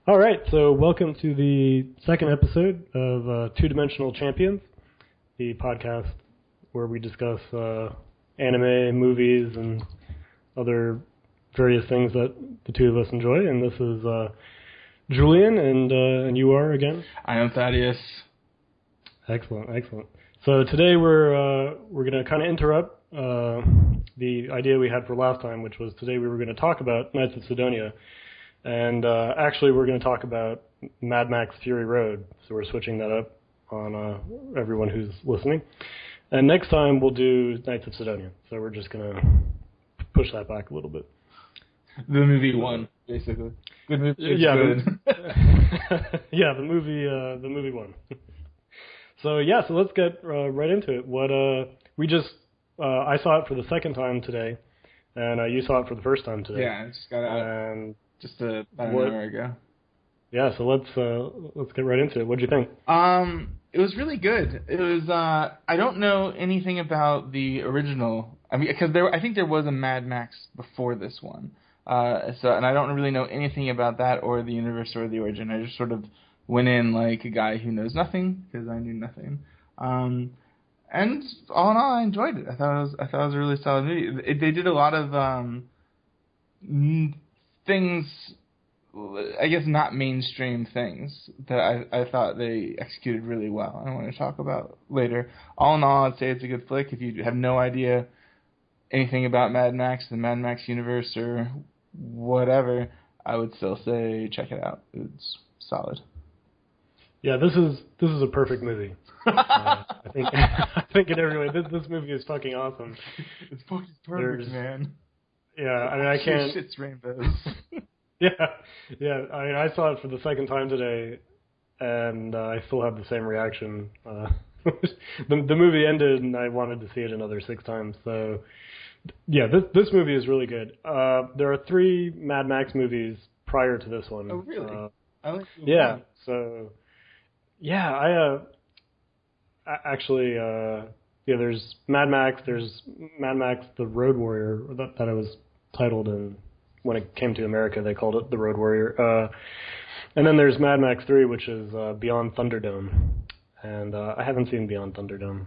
All right, so welcome to the second episode of Two-Dimensional Champions, the podcast where we discuss anime, movies, and other various things that the two of us enjoy. And this is Julian, and you are again? I am Thaddeus. Excellent. So today we're going to kind of interrupt the idea we had for last time, which was today we were going to talk about Knights of Sidonia. And actually, we're going to talk about Mad Max Fury Road, so we're switching that up on everyone who's listening. And next time, we'll do Knights of Sidonia, so we're just going to push that back a little bit. The movie won, basically. Good movie. Yeah, good. Yeah, the movie won. So let's get right into it. I saw it for the second time today, and you saw it for the first time today. Yeah, I just got out. And just about an hour ago. Yeah, so let's get right into it. What'd you think? It was really good. It was. I don't know anything about the original. I mean, because I think there was a Mad Max before this one. And I don't really know anything about that or the universe or the origin. I just sort of went in like a guy who knows nothing because I knew nothing. And all in all, I enjoyed it. I thought it was a really solid movie. They did a lot of things, I guess not mainstream things, that I thought they executed really well. I want to talk about later. All in all, I'd say it's a good flick. If you have no idea anything about Mad Max, the Mad Max universe, or whatever, I would still say check it out. It's solid. Yeah, this is a perfect movie. I think in every way, this movie is fucking awesome. It's fucking perfect, man. Yeah, I mean, I can't. Shit's rainbows. Yeah. I mean, I saw it for the second time today, and I still have the same reaction. The movie ended, and I wanted to see it another 6 times. So, yeah, this movie is really good. There are 3 Mad Max movies prior to this one. Oh, really? I like the yeah. one. So, yeah, actually, there's Mad Max. There's Mad Max: The Road Warrior that it was titled in. When it came to America, they called it The Road Warrior. And then there's Mad Max 3, which is Beyond Thunderdome. And I haven't seen Beyond Thunderdome,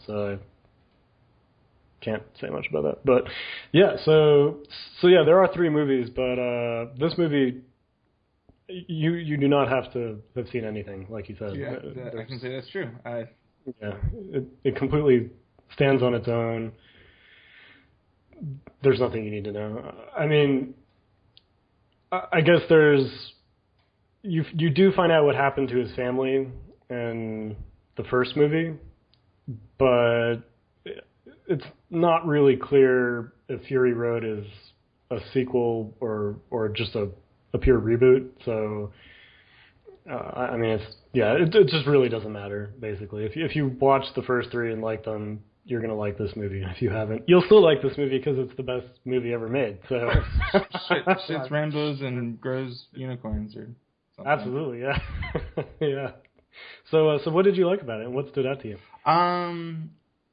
so I can't say much about that. But yeah, so yeah, there are 3 movies, but this movie, you do not have to have seen anything, like you said. Yeah, I can say that's true. Yeah, it completely stands on its own. There's nothing you need to know. I mean, I guess you do find out what happened to his family in the first movie, but it's not really clear if Fury Road is a sequel or just a pure reboot. So, I mean, it just really doesn't matter, basically. If you watch the first 3 and like them, you're going to like this movie. If you haven't, you'll still like this movie because it's the best movie ever made. So shit's rainbows and grows unicorns or something. Absolutely, yeah. Yeah. So what did you like about it, and what stood out to you?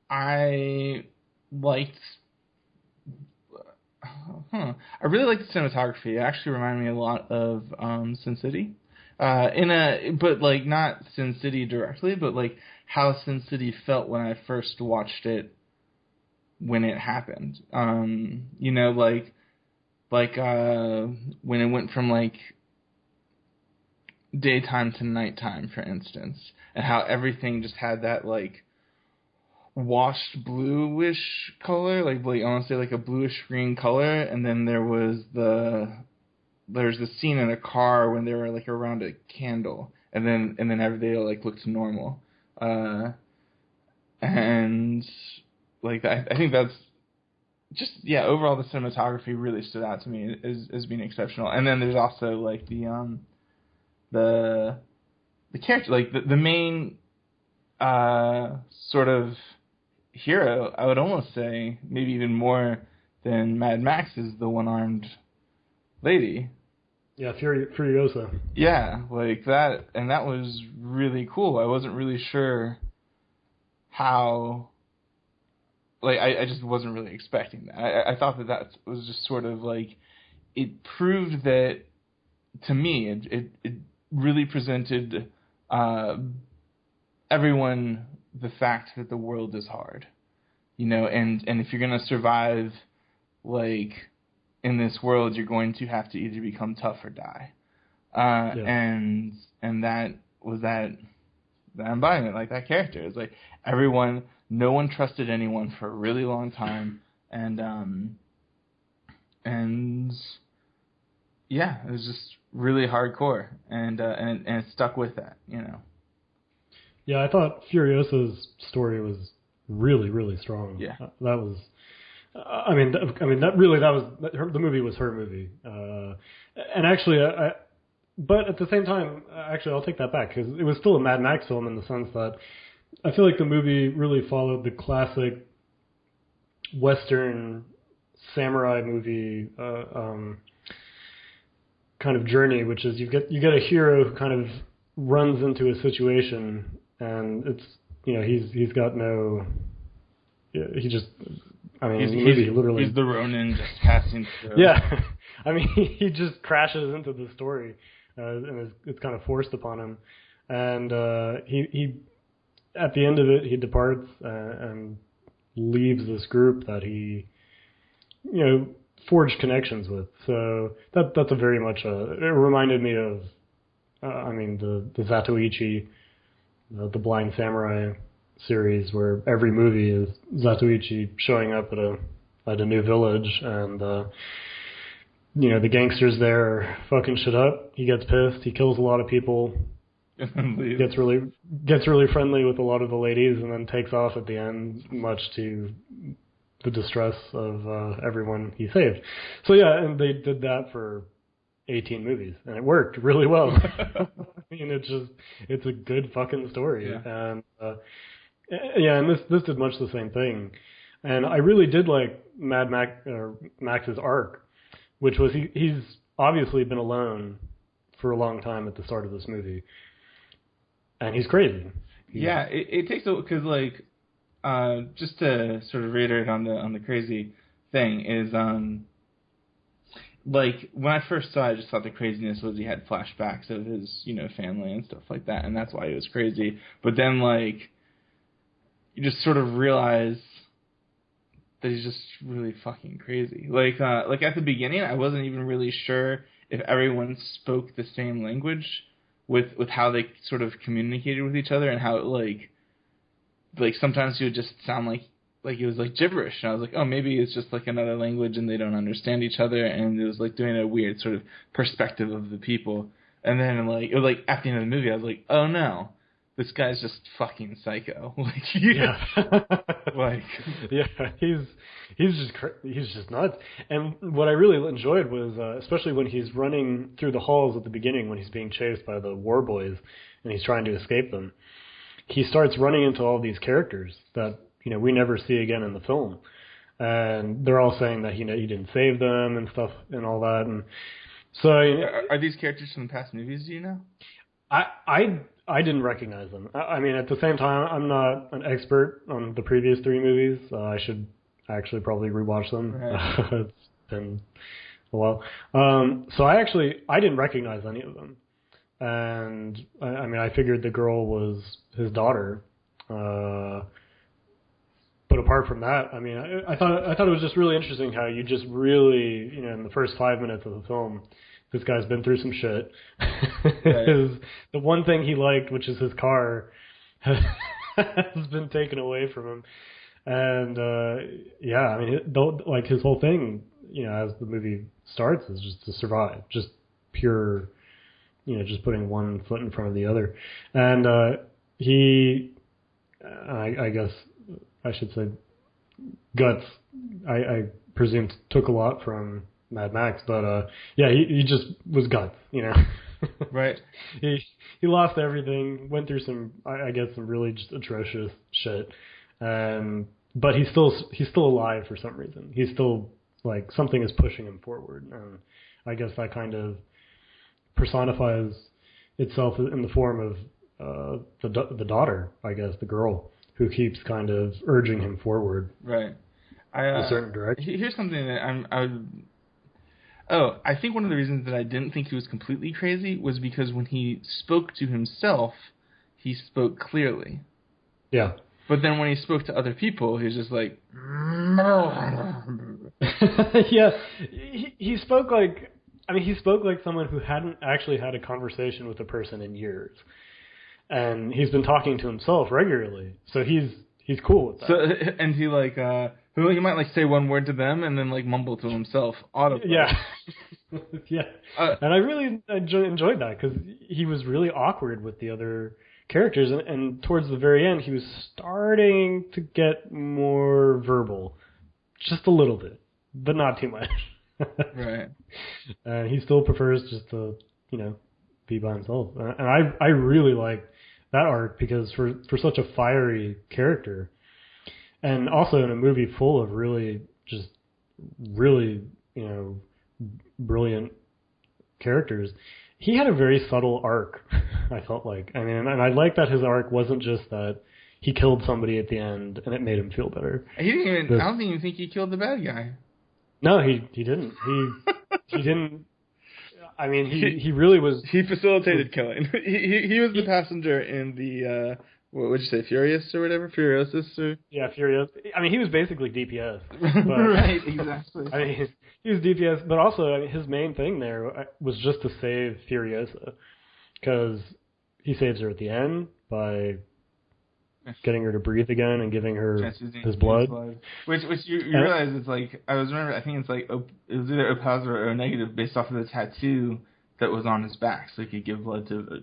I liked I really liked the cinematography. It actually reminded me a lot of Sin City. But like not Sin City directly, but like how Sin City felt when I first watched it when it happened. You know, like when it went from like daytime to nighttime, for instance, and how everything just had that like washed bluish color, like I want to say like a bluish green color, and then there's the scene in a car when they were like around a candle, and then everything like looked normal, and like I think that's just overall the cinematography really stood out to me as being exceptional. And then there's also like the character, like the main sort of hero, I would almost say maybe even more than Mad Max, is the one-armed lady. Yeah, Furiosa. Yeah, like that, and that was really cool. I wasn't really sure how, like, I just wasn't really expecting that. I thought that was just sort of like, it proved that to me, it really presented everyone the fact that the world is hard, and if you're gonna survive, like, in this world, you're going to have to either become tough or die. And that was that embodiment, like that character. It's like no one trusted anyone for a really long time, and yeah, it was just really hardcore, and it stuck with that, Yeah, I thought Furiosa's story was really, really strong. Yeah, that was. I mean, the movie was her movie, and actually, but at the same time, actually, I'll take that back, because it was still a Mad Max film in the sense that I feel like the movie really followed the classic Western samurai movie kind of journey, which is you get a hero who kind of runs into a situation, and it's he's got no, he just. I mean, he's the Ronin just passing through. Yeah, I mean, he just crashes into the story, and it's kind of forced upon him. And he at the end of it, he departs and leaves this group that he, forged connections with. So that's a very much it reminded me of, the Zatoichi, the Blind Samurai series, where every movie is Zatoichi showing up at a new village, and the gangsters there are fucking shit up. He gets pissed. He kills a lot of people. gets really friendly with a lot of the ladies, and then takes off at the end, much to the distress of everyone he saved. So yeah, and they did that for 18 movies, and it worked really well. I mean, it's a good fucking story. Yeah. And and this did much the same thing. And I really did like Max's arc, which was he's obviously been alone for a long time at the start of this movie, and he's crazy. It takes a, because like just to sort of reiterate on the crazy thing is like when I first saw it, I just thought the craziness was he had flashbacks of his family and stuff like that, and that's why he was crazy. But then like you just sort of realize that he's just really fucking crazy. Like at the beginning, I wasn't even really sure if everyone spoke the same language with how they sort of communicated with each other, and how like sometimes it would just sound like it was like gibberish, and I was like, oh, maybe it's just like another language and they don't understand each other, and it was like doing a weird sort of perspective of the people. And then like it was like at the end of the movie, I was like, oh no, this guy's just fucking psycho. Like, yeah, like, yeah, he's just nuts. And what I really enjoyed was, especially when he's running through the halls at the beginning, when he's being chased by the war boys and he's trying to escape them, he starts running into all these characters that we never see again in the film, and they're all saying that he didn't save them and stuff and all that. And so, are these characters from past movies? Do you know? I didn't recognize them. I mean, at the same time, I'm not an expert on the previous three movies. I should actually probably rewatch them. Right. It's been a while. So I didn't recognize any of them. And I mean, I figured the girl was his daughter. But apart from that, I mean, I thought it was just really interesting how you just really, in the first 5 minutes of the film, this guy's been through some shit. Right. The one thing he liked, which is his car, has been taken away from him. And I mean, like his whole thing, as the movie starts, is just to survive, just pure, just putting one foot in front of the other. And I guess I should say, Guts, I presume took a lot from Mad Max, but he just was Guts, Right. He lost everything, went through some really just atrocious shit, but he's still alive for some reason. He's still, like, something is pushing him forward, and I guess that kind of personifies itself in the form of the daughter, I guess, the girl, who keeps kind of urging him forward, right, in a certain direction. Here's something that Oh, I think one of the reasons that I didn't think he was completely crazy was because when he spoke to himself, he spoke clearly. Yeah. But then when he spoke to other people, he was just like... Yeah. He spoke like... I mean, he spoke like someone who hadn't actually had a conversation with a person in years. And he's been talking to himself regularly. So he's cool with that. So, and he like... he might like say one word to them and then like mumble to himself audibly. Yeah. Yeah. And I really enjoyed that because he was really awkward with the other characters, and towards the very end he was starting to get more verbal, just a little bit, but not too much. Right. He still prefers just to be by himself, and I really like that arc because for such a fiery character, and also in a movie full of really brilliant characters, he had a very subtle arc, I felt like. I mean, and I like that his arc wasn't just that he killed somebody at the end and it made him feel better. He didn't even. I don't even think he killed the bad guy. No, he didn't. He didn't. I mean, he really was. He facilitated killing. He was the passenger in the what would you say, Furious or whatever, Furiosus or yeah, Furious. I mean, he was basically DPS. But, right, exactly. I mean, he was DPS, but also I mean, his main thing there was just to save Furiosa, because he saves her at the end by getting her to breathe again and giving her his blood. Which you realize is like, I think it's like, it was either O positive or O negative based off of the tattoo that was on his back, so he could give blood to,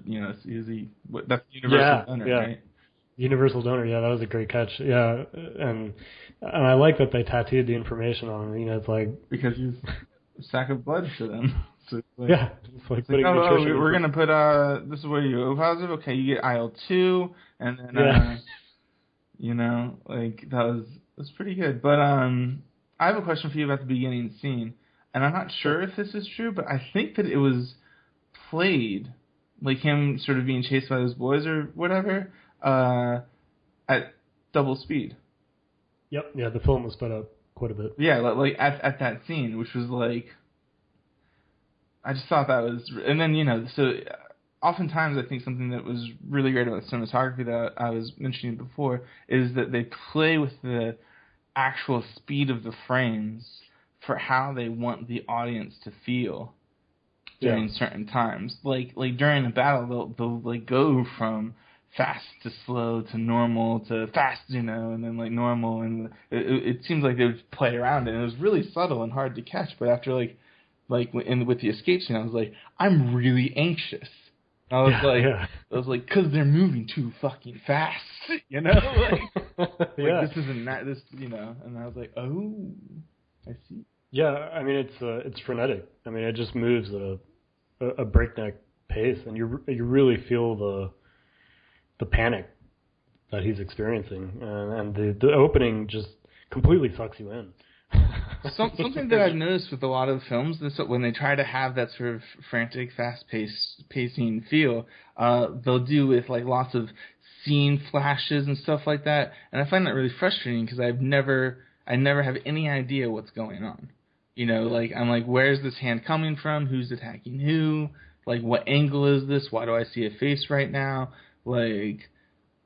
that's universal donor, right? Universal donor, yeah, that was a great catch. Yeah, and I like that they tattooed the information on him. It's like, because he's a sack of blood to them. So it's like, yeah, it's like putting nutrition. We're gonna put this is where you're O positive. Okay, you get IL-2, and then that was pretty good. But I have a question for you about the beginning scene, and I'm not sure if this is true, but I think that it was played like him sort of being chased by those boys or whatever. At double speed. Yep. Yeah, the film was sped up quite a bit. Yeah, like at that scene, which was like, I just thought that was, and then so oftentimes I think something that was really great about cinematography that I was mentioning before is that they play with the actual speed of the frames for how they want the audience to feel during certain times. Like during a battle, they'll like go from fast to slow to normal to fast, and then like normal, and it seems like they would play around it, and it was really subtle and hard to catch. But after with the escape scene, I was like, I'm really anxious. I was like, because they're moving too fucking fast, this isn't that this, and I was like, oh, I see. Yeah, I mean it's frenetic. I mean it just moves at a breakneck pace, and you really feel the panic that he's experiencing, and the opening just completely sucks you in. Something that I've noticed with a lot of films, when they try to have that sort of frantic, pacing feel, they'll do with like lots of scene flashes and stuff like that, and I find that really frustrating because I never have any idea what's going on. Like I'm like, where's this hand coming from? Who's attacking who? Like, what angle is this? Why do I see a face right now? Like,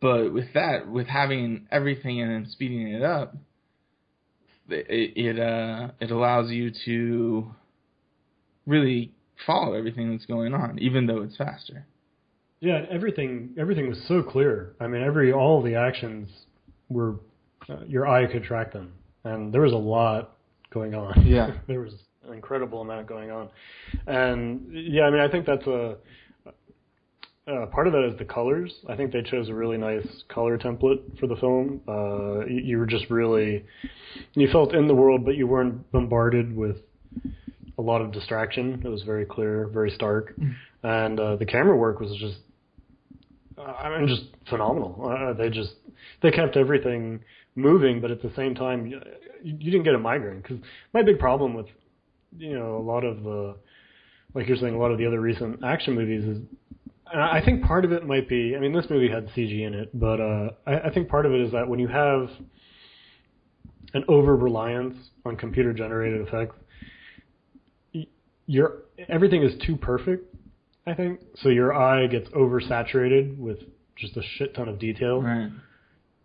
but with having everything and then speeding it up, it allows you to really follow everything that's going on, even though it's faster. Yeah, everything was so clear. I mean, all the actions were your eye could track them, and there was a lot going on. Yeah, there was an incredible amount going on, and yeah, I mean, I think that's part of that is the colors. I think they chose a really nice color template for the film. You were just really, you felt in the world, but you weren't bombarded with a lot of distraction. It was very clear, very stark, and the camera work was just phenomenal. They kept everything moving, but at the same time, you didn't get a migraine. Because my big problem with a lot of the, like you're saying, a lot of the other recent action movies is, and I think part of it might be, I mean, this movie had CG in it, but I think part of it is that when you have an over-reliance on computer-generated effects, everything is too perfect, I think. So your eye gets oversaturated with just a shit ton of detail. Right.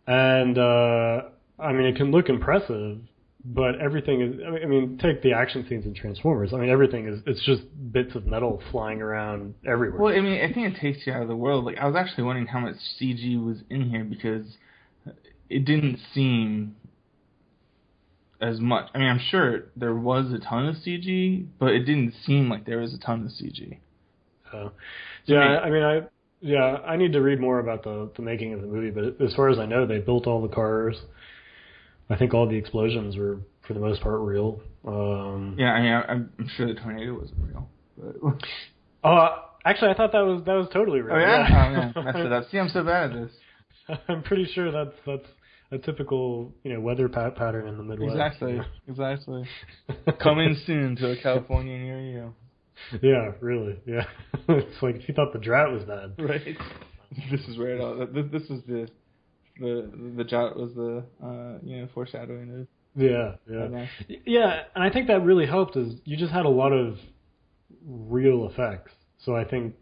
And, I mean, it can look impressive, but everything is, I mean, take the action scenes in Transformers. I mean, everything is, it's just bits of metal flying around everywhere. Well, I mean, I think it takes you out of the world. Like, I was actually wondering how much CG was in here because it didn't seem as much. I mean, I'm sure there was a ton of CG, but it didn't seem like there was a ton of CG. I need to read more about the making of the movie, but as far as I know, they built all the cars. I think all the explosions were, for the most part, real. Yeah, I mean, I'm sure the tornado wasn't real. But... Actually, I thought that was totally real. Oh, yeah? Oh, man. Messed it up. See, I'm so bad at this. I'm pretty sure that's a typical, weather pattern in the Midwest. Exactly. Coming soon to a California near you. Yeah, really. Yeah, it's like if you thought the drought was bad, right? This is where it all. This is the drought was the foreshadowing of. Yeah. And I think that really helped. Is you just had a lot of real effects. So I think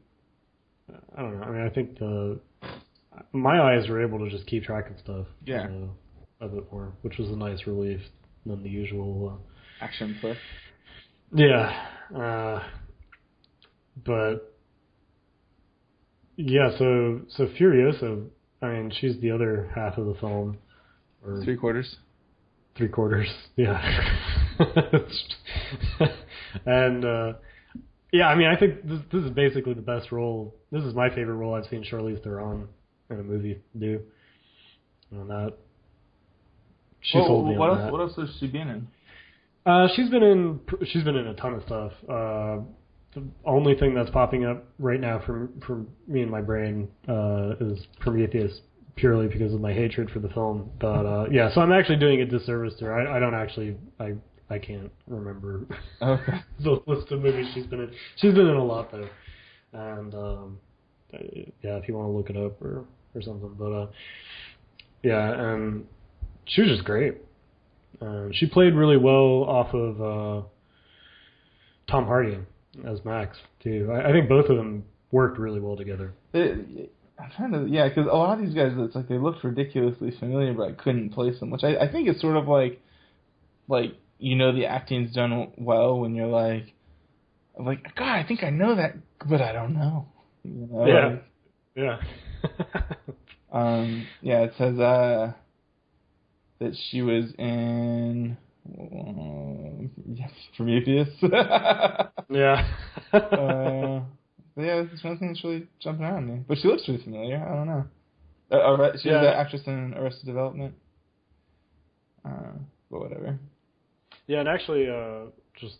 I don't know. I mean, I think my eyes were able to just keep track of stuff. Yeah. A bit more, which was a nice relief than the usual action flick. Yeah. But yeah, so Furiosa, I mean, she's the other half of the film, or 3/4. 3/4, yeah. And yeah, I mean, I think this is basically the best role. This is my favorite role I've seen Charlize Theron in a movie do. And that she sold me on that. What else has she been in? She's been in a ton of stuff. The only thing that's popping up right now for me in my brain is Prometheus, purely because of my hatred for the film. But yeah, so I'm actually doing a disservice to her. I don't actually I can't remember the list of movies she's been in. She's been in a lot though, and yeah, if you want to look it up or something. But yeah, and she was just great. She played really well off of Tom Hardy as Max too. I think both of them worked really well together. I'm trying to, because a lot of these guys, it's like they looked ridiculously familiar, but I couldn't place them. Which I think is sort of like the acting's done well when you're like, God, I think I know that, but I don't know. Yeah. Yeah. Yeah, it says that she was in Prometheus. Yeah. Yeah, this is one thing that's really jumping out at me. But she looks really familiar. I don't know. She's the actress in Arrested Development. But whatever. Yeah, and actually, just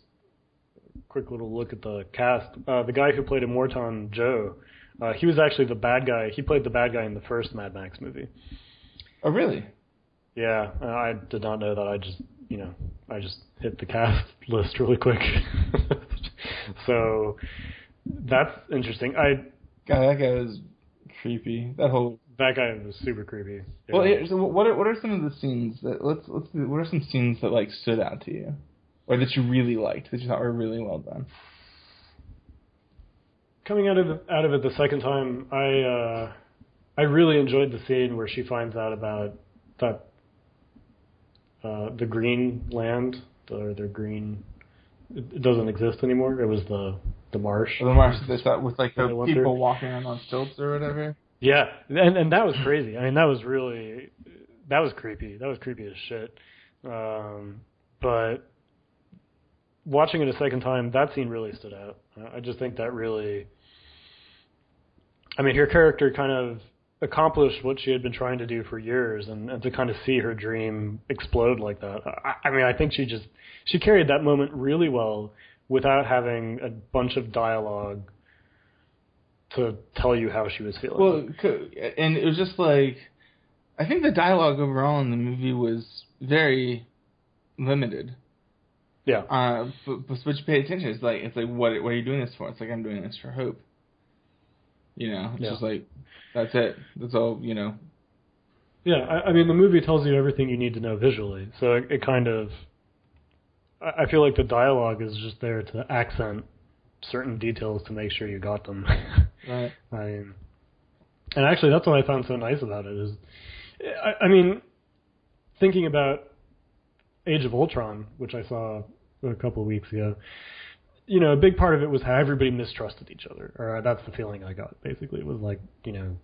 a quick little look at the cast. The guy who played Immortan Joe, he was actually the bad guy. He played the bad guy in the first Mad Max movie. Oh, really? Yeah, I did not know that. I just hit the cast list really quick. So that's interesting. God, that guy was creepy. That guy was super creepy. Yeah. Well, so what are some of the scenes that what are some scenes that stood out to you, or that you really liked, that you thought were really well done? Coming out of it the second time, I really enjoyed the scene where she finds out about that the green land, or their green. It doesn't exist anymore. It was the marsh. The marsh they thought with the people walking on stilts or whatever. Yeah, and that was crazy. I mean, that was creepy. That was creepy as shit. But watching it a second time, that scene really stood out. I just think that really. I mean, her character kind of accomplished what she had been trying to do for years, and to kind of see her dream explode like that. I mean, I think she carried that moment really well without having a bunch of dialogue to tell you how she was feeling. Well, and it was just I think the dialogue overall in the movie was very limited. Yeah. But you pay attention. It's like what are you doing this for? It's like, I'm doing this for hope. It's just that's it. That's all, Yeah, I mean, the movie tells you everything you need to know visually, so it kind of, I feel like the dialogue is just there to accent certain details to make sure you got them. Right. I mean, and actually, that's what I found so nice about it is, I mean, thinking about Age of Ultron, which I saw a couple of weeks ago, you know, a big part of it was how everybody mistrusted each other, or that's the feeling I got. Basically, it was like, you know,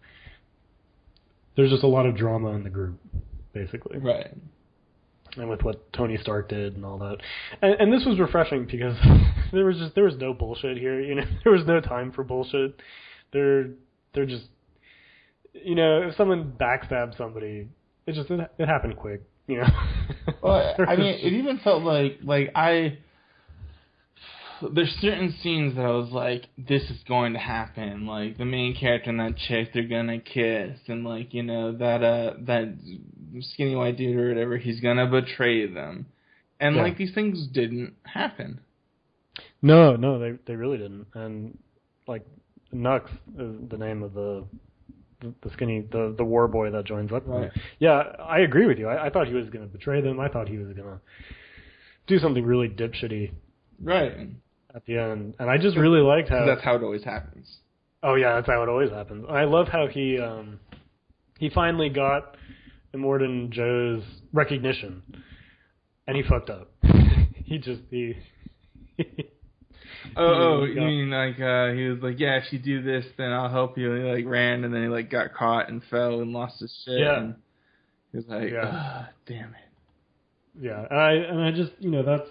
there's just a lot of drama in the group, basically. Right. And with what Tony Stark did and all that, and this was refreshing because there was no bullshit here. You know, there was no time for bullshit. They're just, you know, if someone backstabs somebody, it happened quick. You know. Well, I mean, it even felt like there's certain scenes that I was like, this is going to happen. Like, the main character and that chick, they're gonna kiss. And, like, you know, that skinny white dude or whatever, he's gonna betray them. And, like, these things didn't happen. No, they really didn't. And, like, Nux is the name of the skinny, the war boy that joins up. Right. Yeah, I agree with you. I thought he was gonna betray them. I thought he was gonna do something really dipshitty. Right. At the end, and I just really liked how that's how it always happens. Oh yeah, that's how it always happens. I love how he finally got Immortan Joe's recognition, and he fucked up. he Oh, you mean like he was like, yeah, if you do this, then I'll help you. And he like ran, and then he like got caught and fell and lost his shit. Yeah, and he was like, damn it. Yeah, and I just, you know, that's.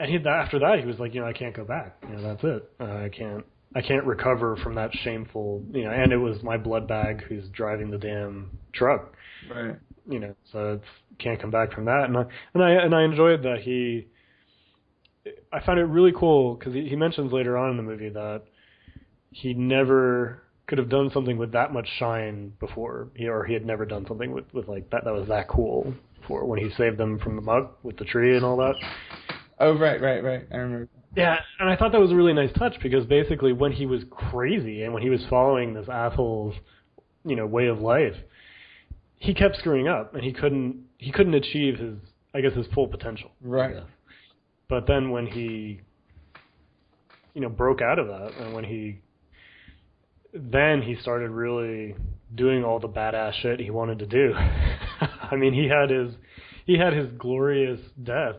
And after that, he was like, you know, I can't go back. You know, that's it. I can't recover from that shameful, you know. And it was my blood bag who's driving the damn truck. Right. You know, so can't come back from that. And I enjoyed that I found it really cool because he mentions later on in the movie that he never could have done something with that much shine before, or he had never done something with like that was that cool before, when he saved them from the mug with the tree and all that. Oh, right. I remember. Yeah, and I thought that was a really nice touch because basically when he was crazy and when he was following this asshole's, you know, way of life, he kept screwing up and he couldn't achieve his full potential. Right. But then when he, you know, broke out of that and when he started really doing all the badass shit he wanted to do. I mean, he had his glorious death.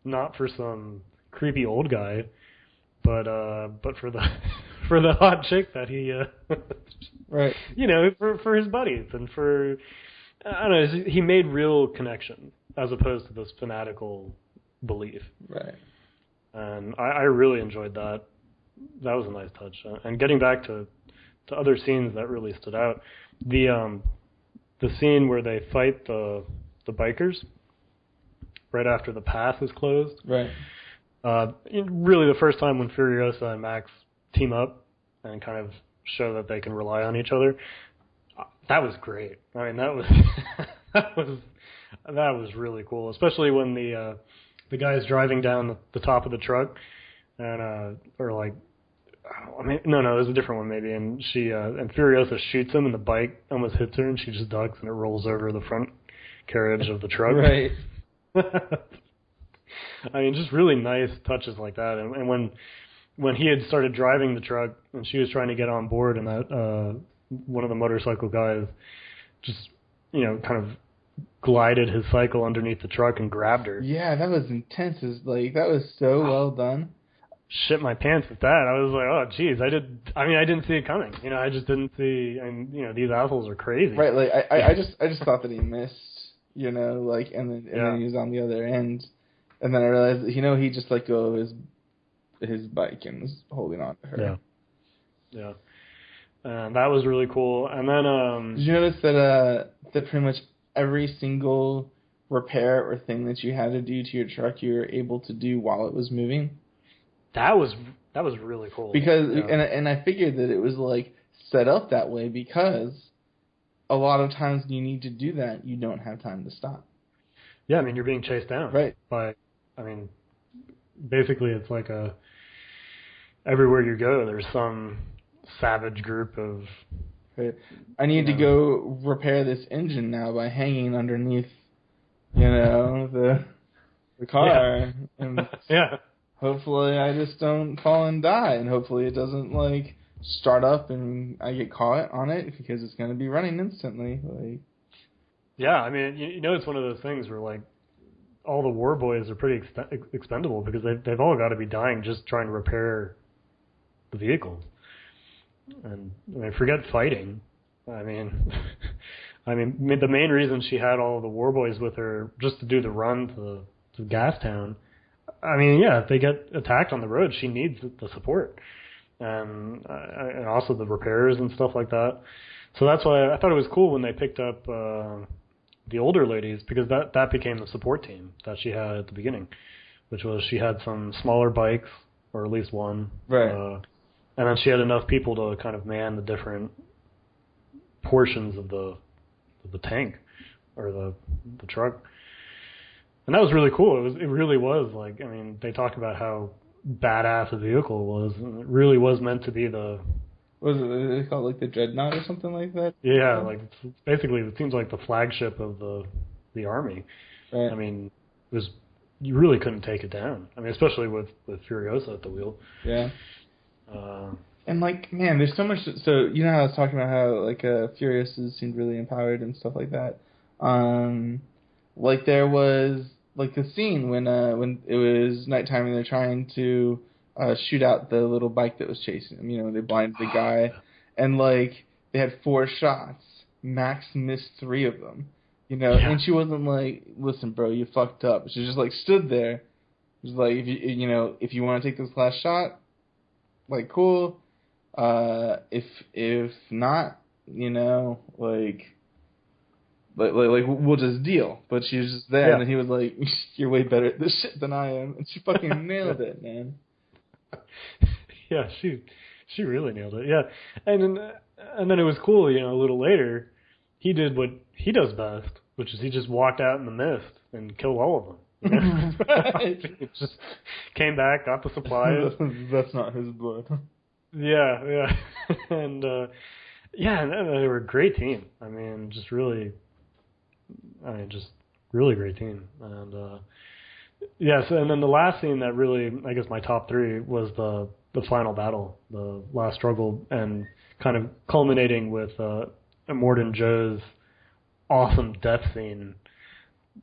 Not for some creepy old guy, but for the hot chick that he, right? You know, for his buddies and for, I don't know, he made real connection as opposed to this fanatical belief. Right. And I really enjoyed that. That was a nice touch. And getting back to other scenes that really stood out, the scene where they fight the bikers. Right after the path is closed. Right. Really the first time when Furiosa and Max team up and kind of show that they can rely on each other. That was great. I mean, that was really cool, especially when the guy's driving down the top of the truck and or like, I mean, no, it was a different one maybe, and she and Furiosa shoots him and the bike almost hits her and she just ducks and it rolls over the front carriage of the truck. Right. I mean, just really nice touches like that. And when he had started driving the truck and she was trying to get on board, and that one of the motorcycle guys just, you know, kind of glided his cycle underneath the truck and grabbed her. Yeah, that was intense. That was so well done. Shit my pants with that. I was like, oh, geez, I didn't see it coming. You know, I just didn't see. And you know, these assholes are crazy. Right. Like I just thought that he missed. You know, like, and then he was on the other end, and then I realized that, you know, he just let go of his bike and was holding on to her. Yeah. And that was really cool. And then did you notice that pretty much every single repair or thing that you had to do to your truck, you were able to do while it was moving? That was really cool. Because and I figured that it was like set up that way because a lot of times when you need to do that, you don't have time to stop. Yeah, I mean, you're being chased down. Right. I mean, basically it's like everywhere you go, there's some savage group of... Right. I need to go repair this engine now by hanging underneath, you know, the... the car, and Yeah. hopefully I just don't fall and die, and hopefully it doesn't like start up and I get caught on it because it's going to be running instantly. Like, Yeah, I mean, it's one of those things where like all the war boys are pretty expendable because they've all got to be dying just trying to repair the vehicle. And I mean, forget fighting. I mean, the main reason she had all the war boys with her just to do the run to Gastown. I mean, yeah, if they get attacked on the road, she needs the support and also the repairs and stuff like that. So that's why I thought it was cool when they picked up the older ladies, because that became the support team that she had at the beginning, which was she had some smaller bikes, or at least one. right. And then she had enough people to kind of man the different portions of the tank or the truck. And that was really cool. It really was like, I mean, they talk about how badass the vehicle was, and it really was meant to be the... What is it? They call it like the Dreadnought or something like that? Yeah, like it's basically it seems like the flagship of the army. Right. I mean, it was, you really couldn't take it down. I mean, especially with Furiosa at the wheel. Yeah. And like, man, there's so much. So you know how I was talking about how like Furiosa seemed really empowered and stuff like that. Like there was like the scene when it was nighttime and they're trying to shoot out the little bike that was chasing him. You know, they blinded the guy, and like they had 4 shots. Max missed 3 of them. You know, Yeah. and she wasn't like, "Listen, bro, you fucked up." She just like stood there. She was like, if you want to take this last shot, like cool. If not, like we'll just deal. But she was just there, Yeah. and then he was like, "You're way better at this shit than I am," and she fucking nailed it, man. Yeah, she really nailed it. Yeah, and then it was cool. A little later, he did what he does best, which is he just walked out in the mist and killed all of them. He just came back, got the supplies. That's not his blood. Yeah, and they were a great team. I mean, just really great team. And yes, and then the last scene that really, I guess, my top 3 was the final battle, the last struggle, and kind of culminating with Immortan Joe's awesome death scene,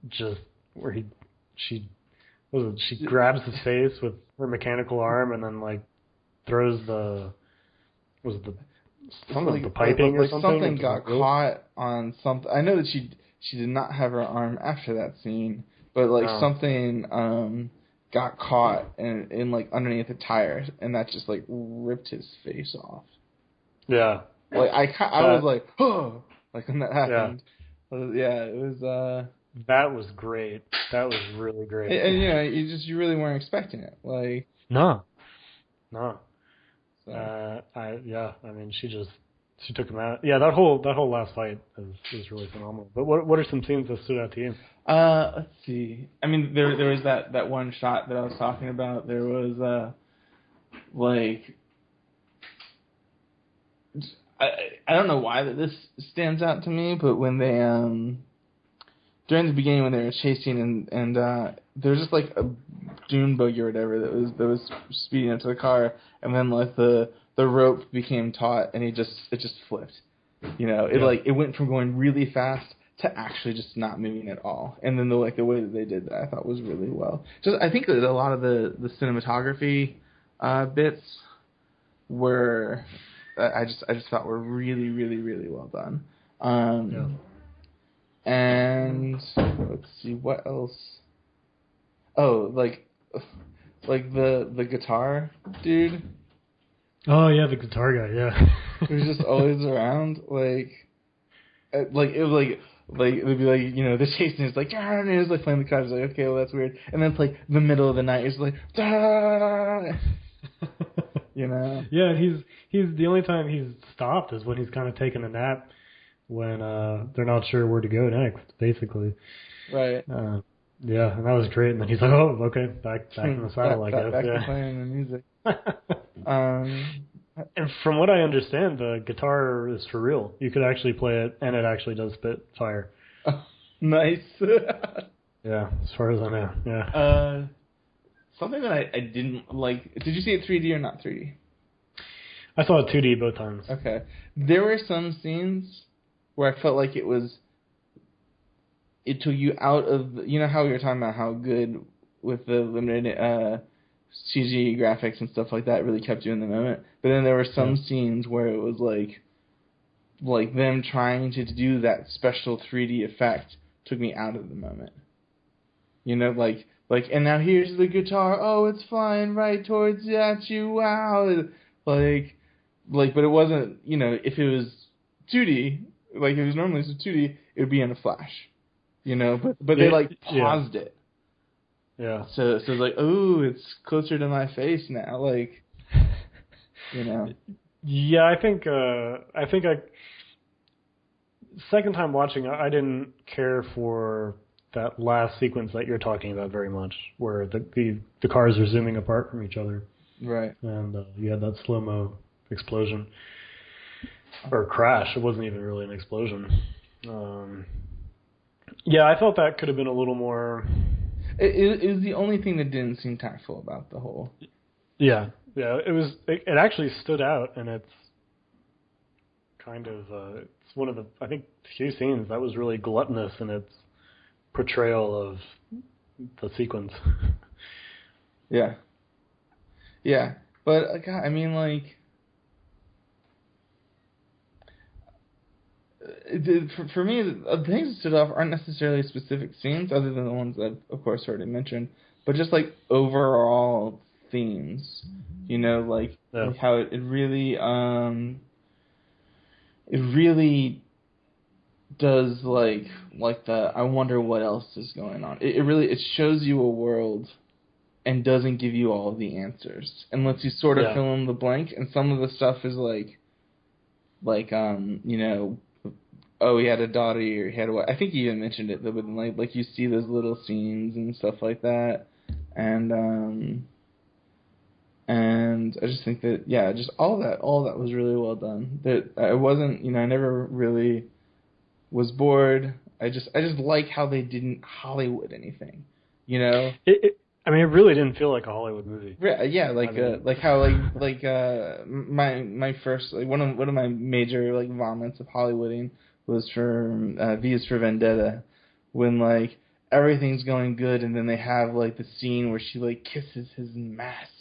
just where she grabs his face with her mechanical arm and then like throws the piping or something. Something got caught on something. I know that she did not have her arm after that scene, but like something got caught in like underneath the tire, and that just like ripped his face off. Yeah. Like I was like, oh, like when that happened. Yeah, it was. That was great. That was really great. And you really weren't expecting it. Like no. So. I mean, she took him out. Yeah, that whole last fight is really phenomenal. But what are some scenes that stood out to you? Let's see. I mean, there was that one shot that I was talking about. There was like I don't know why that this stands out to me, but when they during the beginning when they were chasing and there was just like a dune buggy or whatever that was speeding up to the car, and then like the rope became taut and it just flipped. It went from going really fast to actually just not moving at all. And then the way that they did that I thought was really well. Just I think that a lot of the cinematography bits were I just thought were really, really, really well done. And let's see what else. Oh, like the guitar dude. Oh yeah, the guitar guy. Yeah, he was just always around. Like it was like it would be like the chasing is like and it was like playing the guitar. It's like okay, well that's weird. And then it's like the middle of the night. It's like Yeah, he's the only time he's stopped is when he's kind of taking a nap when they're not sure where to go next, basically. Right. Yeah, and that was great. And then he's like, "Oh, okay, back in the saddle, I guess." Back to playing the music. And from what I understand, the guitar is for real. You could actually play it, and it actually does spit fire. Nice. Yeah, as far as I know. Yeah. Something that I didn't like. Did you see it 3D or not 3D? I saw it 2D both times. Okay. There were some scenes where I felt like it took you out of, you know how we were talking about how good with the limited CG graphics and stuff like that really kept you in the moment. But then there were some scenes where it was like them trying to do that special 3D effect took me out of the moment. You know, like, and now here's the guitar. Oh, it's flying right towards at you. Wow. But it wasn't, you know, if it was 2D, like if it was normally 2D, it would be in a flash. You know, but they paused it. Yeah. So it's like, oh, it's closer to my face now. Like, you know. Yeah, I think second time watching, I didn't care for that last sequence that you're talking about very much, where the cars are zooming apart from each other. Right. And you had that slow-mo explosion. Or crash. It wasn't even really an explosion. Yeah, I felt that could have been a little more... It was the only thing that didn't seem tactful about the whole... Yeah. It actually stood out, and it's kind of... it's one of the, I think, few scenes that was really gluttonous in its portrayal of the sequence. Yeah. Yeah. But, God, I mean, like... For me, the things that stood off aren't necessarily specific scenes, other than the ones I've, of course, already mentioned, but just, like, overall themes. You know, like how it really does, like the, I wonder what else is going on. It really shows you a world and doesn't give you all the answers, and lets you sort of fill in the blank, and some of the stuff is like you know, oh, he had a daughter, or he had a wife. I think you even mentioned it, though, but like you see those little scenes and stuff like that, and I just think that, yeah, just all that was really well done. That I wasn't, you know, I never really was bored. I just like how they didn't Hollywood anything, you know. I mean, it really didn't feel like a Hollywood movie. Yeah, like how my first, like one of my major like vomits of Hollywooding was from V is for Vendetta, when like everything's going good and then they have like the scene where she like kisses his mask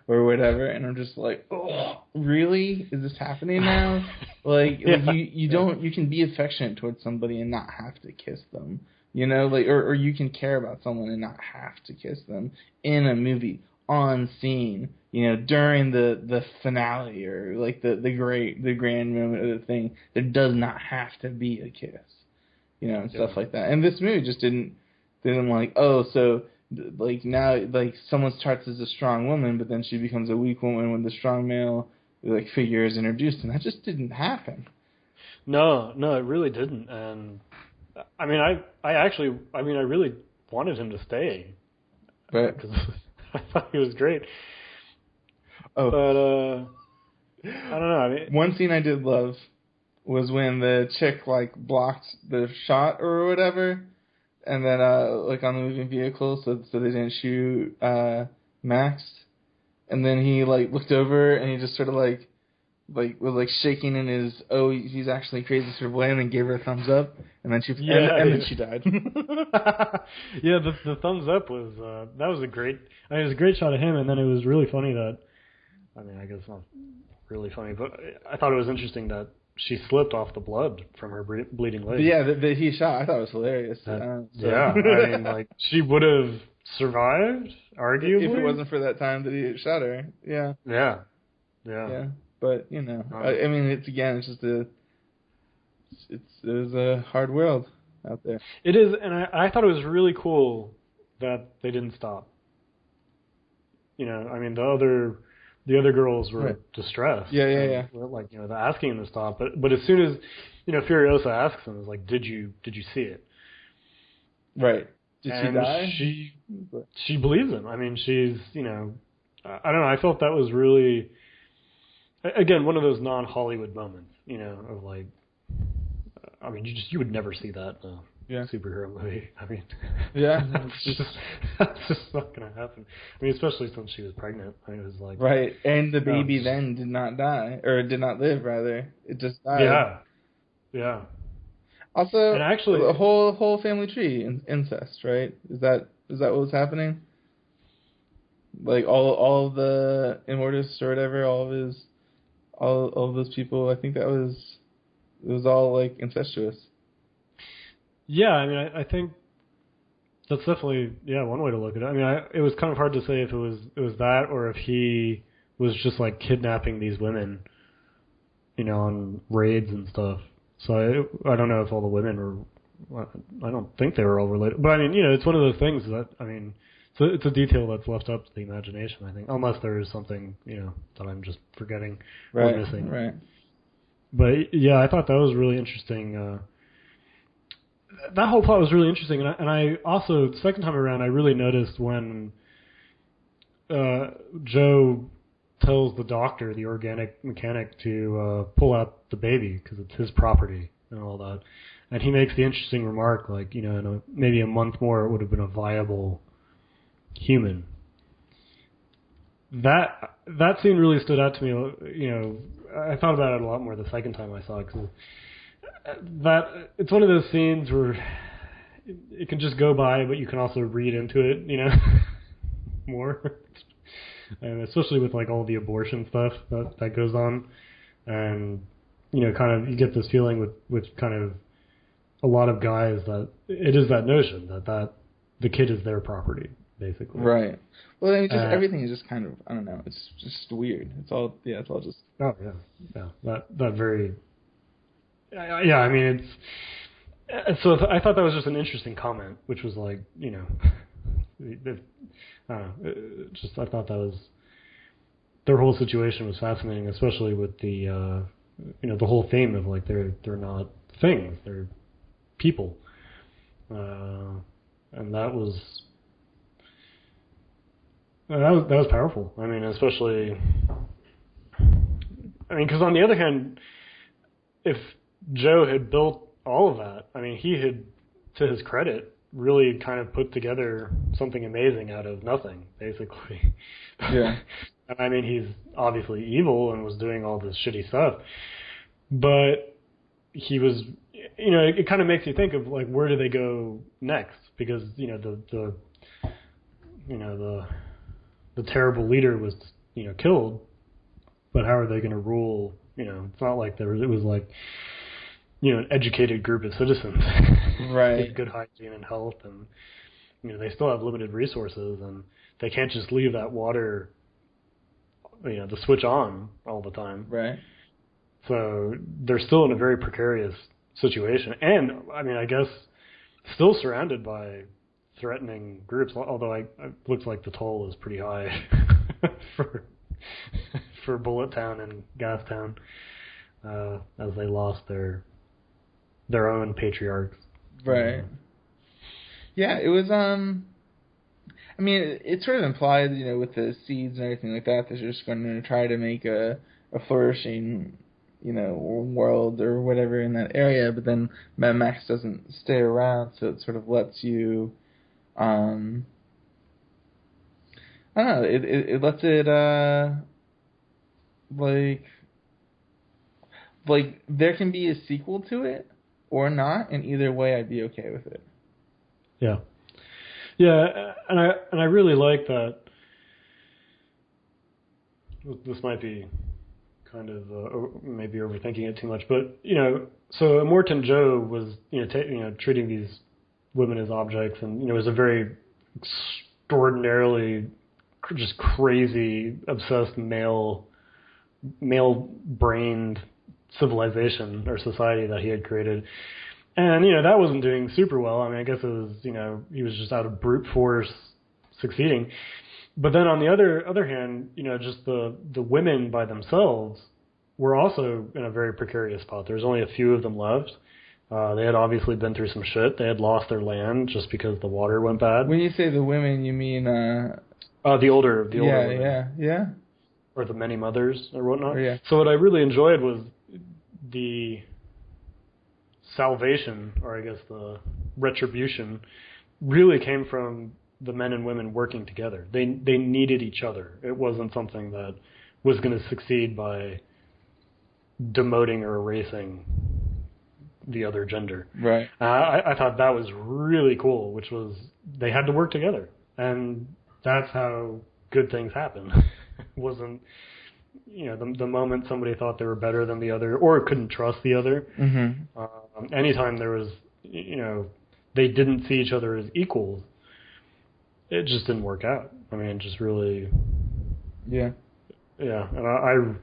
or whatever, and I'm just like, oh, really? Is this happening now? Like you can be affectionate towards somebody and not have to kiss them. You know, like, or you can care about someone and not have to kiss them in a movie, on scene, you know, during the finale, or like the grand moment of the thing. There does not have to be a kiss, you know, and stuff like that. And this movie just didn't like, oh, so like now like someone starts as a strong woman, but then she becomes a weak woman when the strong male like figure is introduced, and that just didn't happen. No, it really didn't. And I mean, I really wanted him to stay, right? Because I thought he was great. Oh, but I don't know. I mean, one scene I did love was when the chick like blocked the shot or whatever, and then like on the moving vehicle, so they didn't shoot Max, and then he like looked over and he just sort of like was like shaking in his, oh, he's actually crazy sort of way, and then gave her a thumbs up, and then then she died. Yeah, the thumbs up was that was a great. I mean, it was a great shot of him, and then it was really funny that, I mean, I guess not really funny, but I thought it was interesting that she slipped off the blood from her bleeding leg. But yeah, that he shot, I thought it was hilarious. Yeah, I mean, like, she would have survived, arguably, if it wasn't for that time that he shot her. Yeah. Yeah. But, you know, I mean, it's just it was a hard world out there. It is, and I thought it was really cool that they didn't stop. You know, I mean, the other girls were distressed. Yeah. Like, you know, they're asking him to stop, but as soon as, you know, Furiosa asks him, it's like, did you see it? Right. Did and she die? She believes him. I mean, she's, you know, I don't know. I felt that was really, again, one of those non-Hollywood moments, you know, of like, I mean, you would never see that superhero movie. I mean, Yeah. that's just not gonna happen. I mean, especially since she was pregnant. I mean, it was like Right, and the baby then did not die, or did not live, rather. It just died. Yeah. Also, And actually, a whole family tree, incest, right? Is that what was happening? Like all of the Immortus or whatever, all of those people. I think it was all like incestuous. yeah. I mean, I think that's definitely one way to look at it. I mean, it was kind of hard to say if it was that or if he was just like kidnapping these women, on raids and stuff. So I don't know if all the women were. I don't think they were all related. But I mean, it's one of those things that I mean, it's a detail that's left up to the imagination. I think, unless there is something that I'm just forgetting or missing. Right. But yeah, I thought that was really interesting. That whole plot was really interesting, and I also, the second time around, I really noticed when Joe tells the doctor, the organic mechanic, to pull out the baby because it's his property and all that, and he makes the interesting remark, like, in maybe a month more it would have been a viable human. That scene really stood out to me. I thought about it a lot more the second time I saw it, because that it's one of those scenes where it can just go by, but you can also read into it, more. And especially with like all the abortion stuff that goes on, and kind of you get this feeling with kind of a lot of guys that it is that notion that the kid is their property, basically. Right. Well, I mean, just everything is just kind of, I don't know. It's just weird. It's all just. Oh yeah. That very. Yeah, I mean, so I thought that was just an interesting comment, which was like, I don't know, I thought that was, their whole situation was fascinating, especially with the, the whole theme of like they're not things, they're people, and that was powerful. I mean, especially, because on the other hand, if Joe had built all of that, I mean, he had, to his credit, really kind of put together something amazing out of nothing, basically. Yeah. And I mean, he's obviously evil and was doing all this shitty stuff, but he was, it kind of makes you think of like, where do they go next? Because the terrible leader was killed, but how are they going to rule? It's not like it was like, an educated group of citizens, right? With good hygiene and health, and they still have limited resources, and they can't just leave that water, the switch on all the time, right? So they're still in a very precarious situation, and I mean, I guess still surrounded by threatening groups. Although it looks like the toll is pretty high for Bullet Town and Gas Town, as they lost their own patriarchs. Right. Yeah, it was, I mean, it sort of implied, with the seeds and everything like that they're just going to try to make a flourishing, world or whatever in that area, but then Mad Max doesn't stay around, so it sort of lets you, I don't know, it lets it, like, there can be a sequel to it, or not, and either way I'd be okay with it. Yeah. Yeah, and I really like that. This might be kind of maybe overthinking it too much, but so Immortan Joe was treating these women as objects, and it was a very extraordinarily just crazy obsessed male brained civilization or society that he had created. And, that wasn't doing super well. I mean, I guess it was, he was just out of brute force succeeding. But then on the other hand, just the women by themselves were also in a very precarious spot. There's only a few of them left. They had obviously been through some shit. They had lost their land just because the water went bad. When you say the women, you mean... the older women. Yeah. Or the many mothers or whatnot. Yeah. So what I really enjoyed was the salvation, or I guess the retribution really came from the men and women working together. They needed each other. It wasn't something that was going to succeed by demoting or erasing the other gender. Right. I thought that was really cool, which was they had to work together, and that's how good things happen. It wasn't, the moment somebody thought they were better than the other or couldn't trust the other. Mm-hmm. Anytime there was, they didn't see each other as equals, it just didn't work out. I mean, just really. Yeah. Yeah, and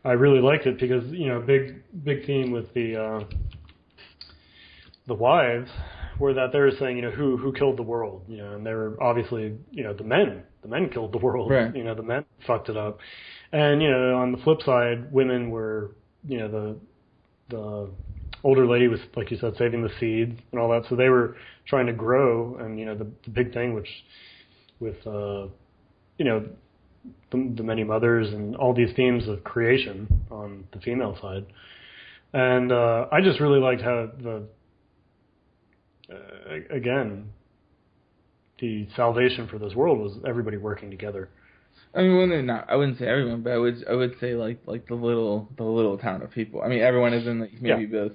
I really liked it because big theme with the wives were that they were saying who killed the world, and they were obviously the men killed the world, right. The men fucked it up, and on the flip side, women were the older lady was, like you said, saving the seeds and all that, so they were trying to grow, and the big thing which with the many mothers and all these themes of creation on the female side. And I just really liked how again, the salvation for this world was everybody working together. I mean, I wouldn't say everyone, but I would say like the little town of people. I mean, everyone is in maybe both.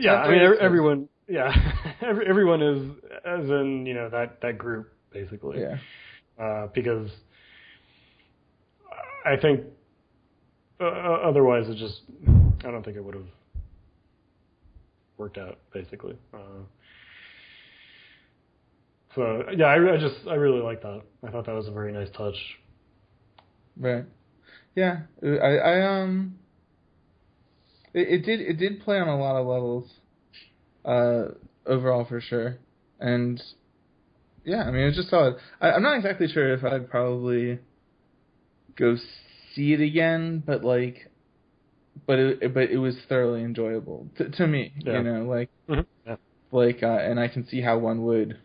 Yeah, I mean everyone. Yeah, everyone is as in that group basically. Yeah. Because I think otherwise I don't think it would have worked out basically. So yeah, I really like that. I thought that was a very nice touch. Right. Yeah. It did play on a lot of levels, overall for sure, and yeah, I mean it's just solid. I'm not exactly sure if I'd probably go see it again, but it was thoroughly enjoyable to me. Yeah. Mm-hmm. Yeah. And I can see how one would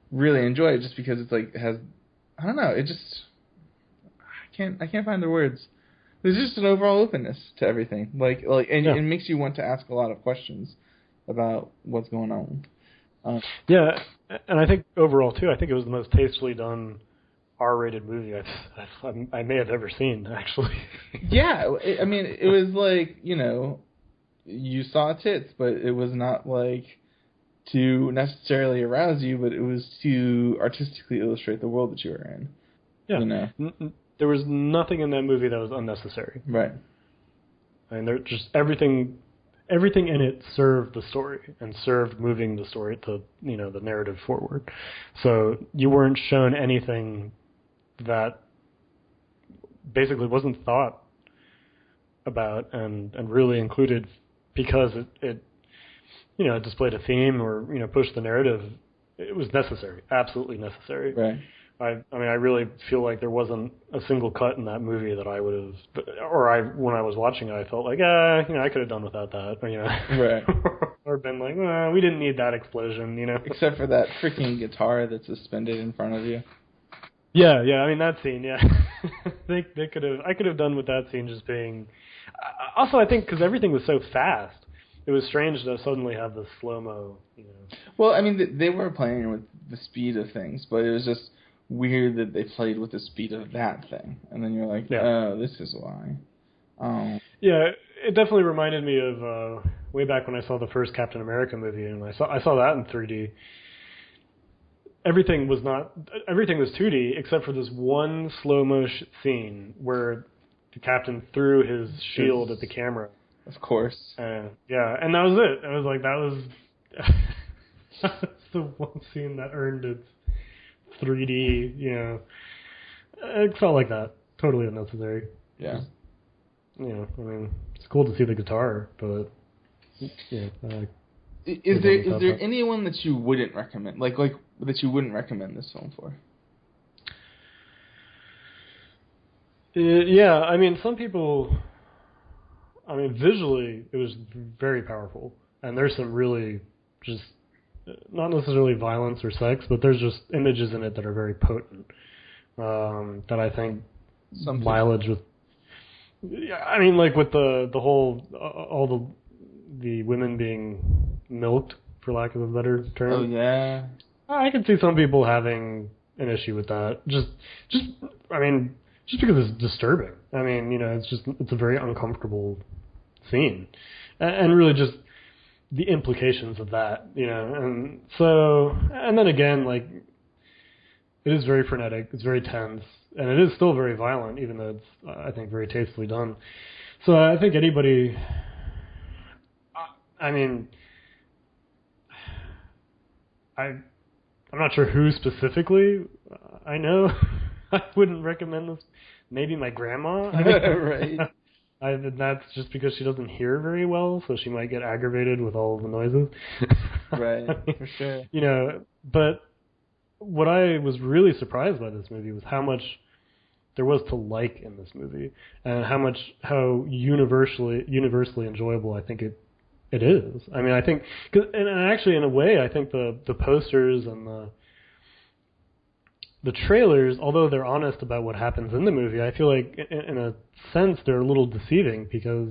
really enjoy it just because it has, I don't know, it just I can't find the words. There's just an overall openness to everything, it makes you want to ask a lot of questions about what's going on. Yeah, and I think overall too, I think it was the most tastefully done R-rated movie I may have ever seen, actually. Yeah, I mean, it was you saw tits, but it was not to necessarily arouse you, but it was to artistically illustrate the world that you were in. Yeah. There was nothing in that movie that was unnecessary. Right. I mean, everything in it served the story and served moving the story to the narrative forward. So you weren't shown anything that basically wasn't thought about and really included because it displayed a theme or pushed the narrative. It was necessary, absolutely necessary. Right. I mean, I really feel like there wasn't a single cut in that movie that I would have, when I was watching it, I felt like, I could have done without that, right, or been like, we didn't need that explosion, Except for that freaking guitar that's suspended in front of you. Yeah, I mean that scene, yeah. they could have. I could have done with that scene just being. Also, I think because everything was so fast, it was strange to suddenly have the slow mo. Well, I mean, they were playing with the speed of things, but it was just weird that they played with the speed of that thing, and then you're like, oh, this is why. Yeah, it definitely reminded me of way back when I saw the first Captain America movie, and I saw that in 3D. Everything was 2D except for this one slow motion scene where the captain threw his shield at the camera. Of course. And that was it. I was like, that's the one scene that earned its 3D. It felt like that. Totally unnecessary. Yeah. I mean, it's cool to see the guitar, but yeah. Is there anyone that you wouldn't recommend, that you wouldn't recommend this film for? Yeah, I mean, some people. I mean, visually, it was very powerful, and there's some really just not necessarily violence or sex, but there's just images in it that are very potent. That I think mileage with. Yeah, I mean, with the whole all the women being milked for lack of a better term. Oh yeah. I can see some people having an issue with that. Just because it's disturbing. I mean, it's a very uncomfortable scene, and really just the implications of that, and so, and then again, like, it is very frenetic, it's very tense, and it is still very violent, even though it's, I think, very tastefully done. So I think anybody, I'm not sure who specifically I know I wouldn't recommend this. Maybe my grandma. Right. That's just because she doesn't hear very well, so she might get aggravated with all the noises. Right, for sure. But what I was really surprised by this movie was how much there was to like in this movie, and how universally enjoyable I think it is. I mean, I think, and actually, in a way, I think the posters and the trailers, although they're honest about what happens in the movie, I feel like, in a sense, they're a little deceiving because,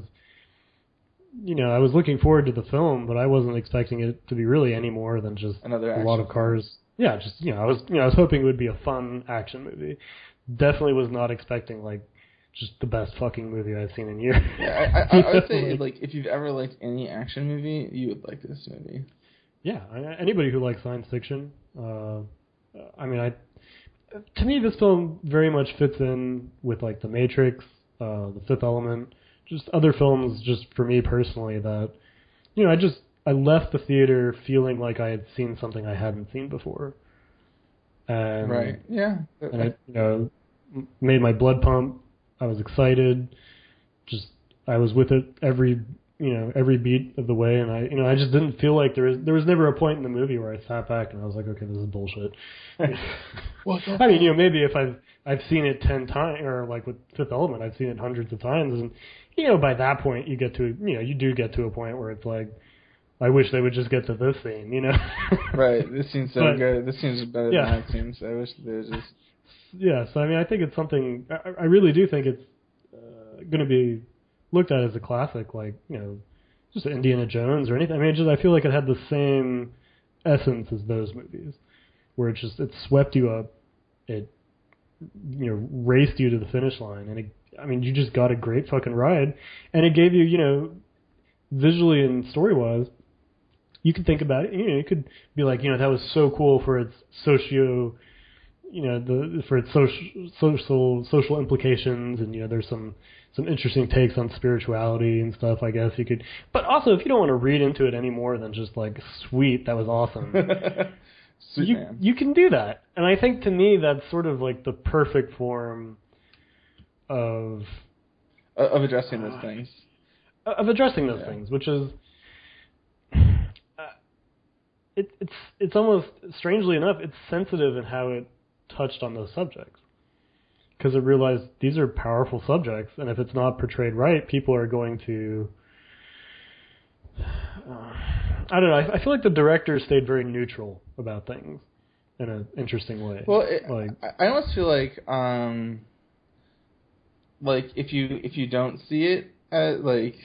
I was looking forward to the film, but I wasn't expecting it to be really any more than just another a lot of cars. Yeah, just I was hoping it would be a fun action movie. Definitely was not expecting like just the best fucking movie I've seen in years. Yeah, I would say like if you've ever liked any action movie, you would like this movie. Yeah, anybody who likes science fiction. To me, this film very much fits in with like The Matrix, The Fifth Element, just other films. Just for me personally, that I left the theater feeling like I had seen something I hadn't seen before. And, right. Yeah. And it made my blood pump. I was excited. I was with it every beat of the way, and I just didn't feel like there was never a point in the movie where I sat back and I was like, okay, this is bullshit. I mean, maybe if I've seen it 10 times, or like with Fifth Element, I've seen it hundreds of times, and by that point you get to you do get to a point where it's like, I wish they would just get to this scene, Right. This seems so good. This seems better than that seems. I wish there was just. Yeah. So I mean, I think it's something. I really do think it's going to be looked at as a classic, like just Indiana Jones or anything. I mean, I feel like it had the same essence as those movies, where it swept you up, it raced you to the finish line, and you just got a great fucking ride, and it gave you visually and story wise. You could think about it. You could be like, that was so cool for its for its social implications, and there's some interesting takes on spirituality and stuff. I guess you could, but also if you don't want to read into it any more than just like, sweet, that was awesome. You can do that, and I think to me that's sort of like the perfect form of addressing those things. Of addressing those things, which is. It's almost, strangely enough, it's sensitive in how it touched on those subjects, because it realized these are powerful subjects, and if it's not portrayed right, people are going to. I don't know. I feel like the director stayed very neutral about things in an interesting way. Well, I almost feel like if you don't see it, like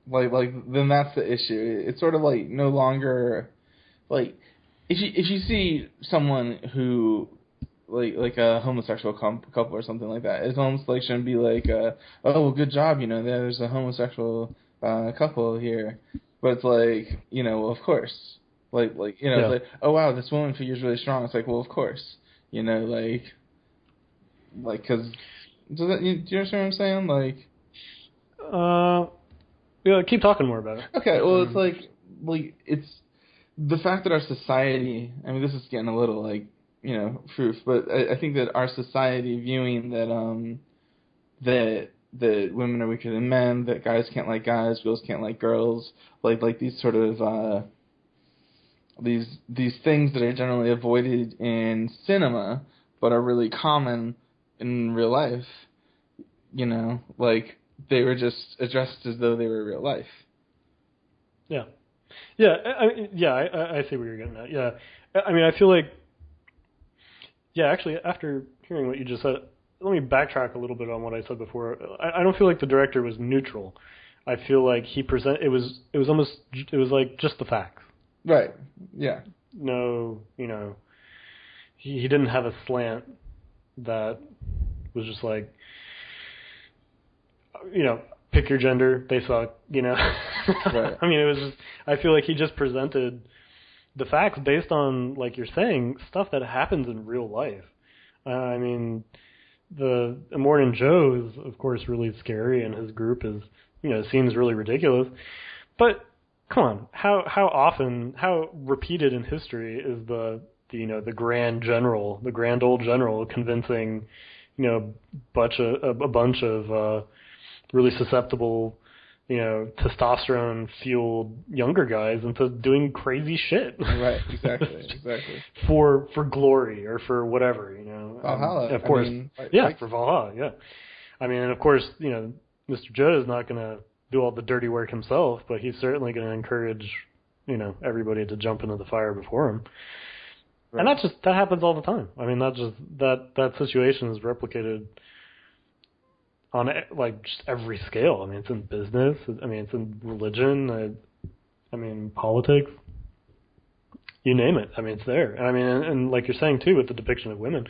then that's the issue. It's sort of like no longer. Like, if you see someone who, like a homosexual couple or something like that, it's almost like shouldn't be like, oh, well, good job, there's a homosexual couple here. But it's like, well, of course. It's like, oh, wow, this woman figure's really strong. It's like, well, of course. Because, do you understand what I'm saying? Keep talking more about it. Okay, well, it's like it's the fact that our society, I mean, this is getting a little proof, but I think that our society viewing that women are weaker than men, that guys can't like guys, girls can't like girls, like these sort of these things that are generally avoided in cinema, but are really common in real life. They were just addressed as though they were real life. Yeah. Yeah, I see where you're getting at. Yeah, I mean, I feel like, actually, after hearing what you just said, let me backtrack a little bit on what I said before. I don't feel like the director was neutral. I feel like it was like just the facts. Right. Yeah. No, he didn't have a slant that was just like, pick your gender, they suck, Right. I mean, it was just, I feel like he just presented the facts based on, like you're saying, stuff that happens in real life. I mean, the Immortan Joe is, of course, really scary, and his group is, seems really ridiculous. But come on, how repeated in history is the grand old general convincing, a bunch of really susceptible, testosterone fueled younger guys into doing crazy shit. Right. Exactly. for glory or for whatever, Valhalla. Of course, for Valhalla. Yeah. I mean, and of course, Mr. Joe is not going to do all the dirty work himself, but he's certainly going to encourage, everybody to jump into the fire before him. Right. And that happens all the time. I mean, that situation is replicated on just every scale. I mean, it's in business. I mean, it's in religion. I mean, politics. You name it. I mean, it's there. And I mean, and like you're saying too, with the depiction of women.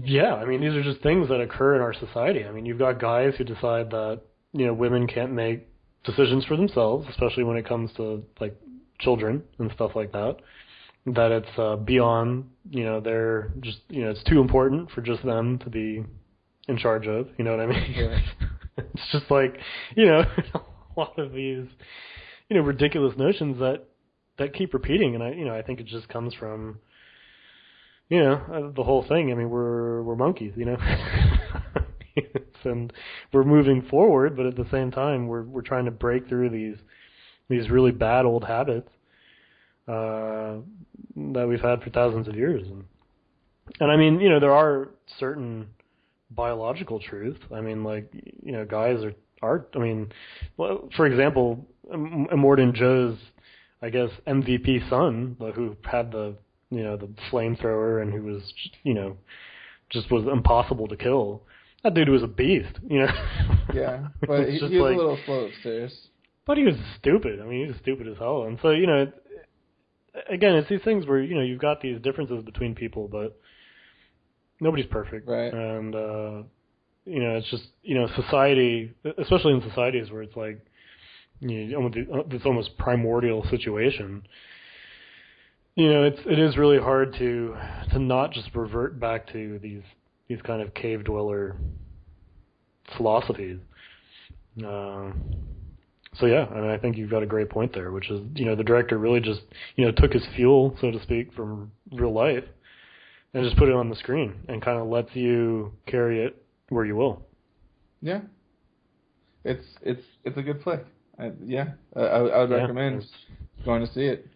Yeah, I mean, these are just things that occur in our society. I mean, you've got guys who decide that women can't make decisions for themselves, especially when it comes to like children and stuff like that. That it's beyond, they're just, it's too important for just them to be in charge of, you know what I mean? Yeah. It's just like, a lot of these, ridiculous notions that keep repeating, and I think it just comes from, the whole thing. I mean, we're monkeys, and we're moving forward, but at the same time, we're trying to break through these really bad old habits that we've had for thousands of years, and I mean, there are certain biological truths. I mean, like, guys are I mean, well, for example, Immortan Joe's, I guess, MVP son, who had the flamethrower and who was, just was impossible to kill. That dude was a beast, Yeah, but he was like, a little slow upstairs. But he was stupid. I mean, he was stupid as hell. And so, again, it's these things where, you've got these differences between people, but nobody's perfect. Right. And, it's just, society, especially in societies where it's like, this almost primordial situation, it is really hard to not just revert back to these kind of cave dweller philosophies. So yeah, I mean, I think you've got a great point there, which is, the director really just, took his fuel, so to speak, from real life and just put it on the screen and kind of lets you carry it where you will. Yeah. It's a good flick. I would recommend going to see it.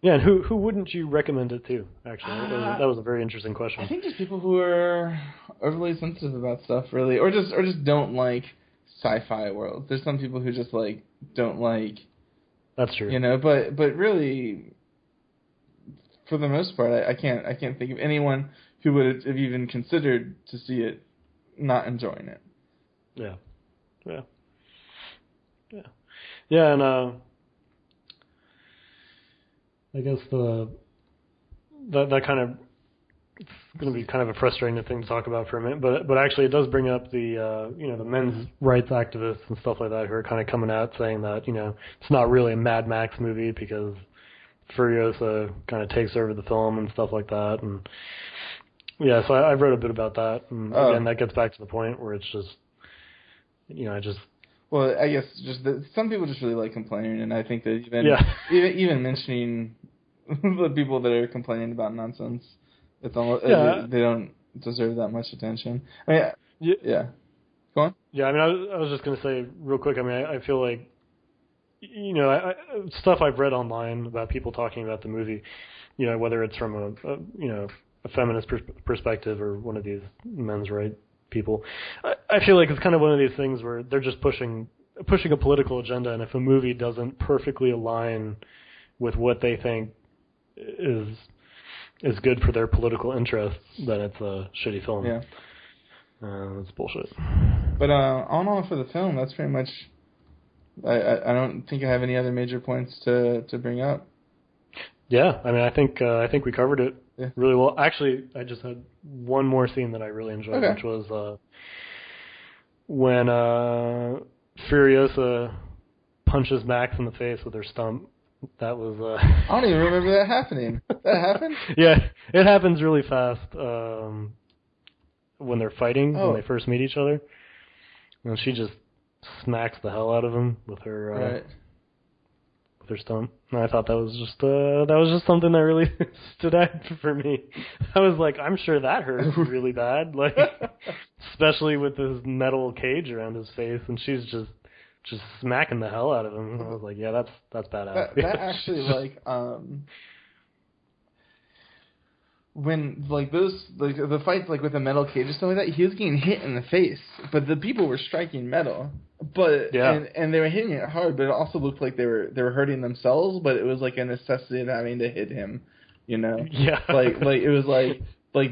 Yeah, and who wouldn't you recommend it to, actually? That was a very interesting question. I think just people who are overly sensitive about stuff, really, or just don't like sci-fi world. There's some people who just like don't like. That's true. But really, for the most part, I can't think of anyone who would have even considered to see it not enjoying it. Yeah. And I guess that kind of, it's going to be kind of a frustrating thing to talk about for a minute, but actually it does bring up the the men's rights activists and stuff like that who are kind of coming out saying that it's not really a Mad Max movie because Furiosa kind of takes over the film and stuff like that, and yeah, so I wrote a bit about that, and again that gets back to the point where it's just Well, I guess just some people just really like complaining, and I think that even mentioning the people that are complaining about nonsense, it's almost they don't deserve that much attention. I mean, yeah. Go on. Yeah, I mean, I was just gonna say real quick. I mean, I feel like stuff I've read online about people talking about the movie, whether it's from a feminist perspective or one of these men's rights people, I feel like it's kind of one of these things where they're just pushing a political agenda, and if a movie doesn't perfectly align with what they think is good for their political interests, then it's a shitty film. Yeah, that's bullshit. But all in all, for the film, that's pretty much I don't think I have any other major points to bring up. Yeah, I mean, I think we covered it Yeah. really well. Actually, I just had one more scene that I really enjoyed, Okay. which was when Furiosa punches Max in the face with her stump. That was. I don't even remember that happening. That happened? Yeah, it happens really fast when they're fighting, when they Oh. first meet each other. And she just smacks the hell out of him with her Right. with her stump. And I thought that was just something that really stood out for me. I was like, I'm sure that hurt really bad, like especially with this metal cage around his face, and she's just smacking the hell out of him. And I was like, yeah, that's badass. That actually, like, when, like, those, like, the fights, like, with the metal cage and stuff like that, he was getting hit in the face, but the people were striking metal, but, yeah. and they were hitting it hard, but it also looked like they were hurting themselves, but it was, like, a necessity of having to hit him, you know? Yeah. Like, it was like,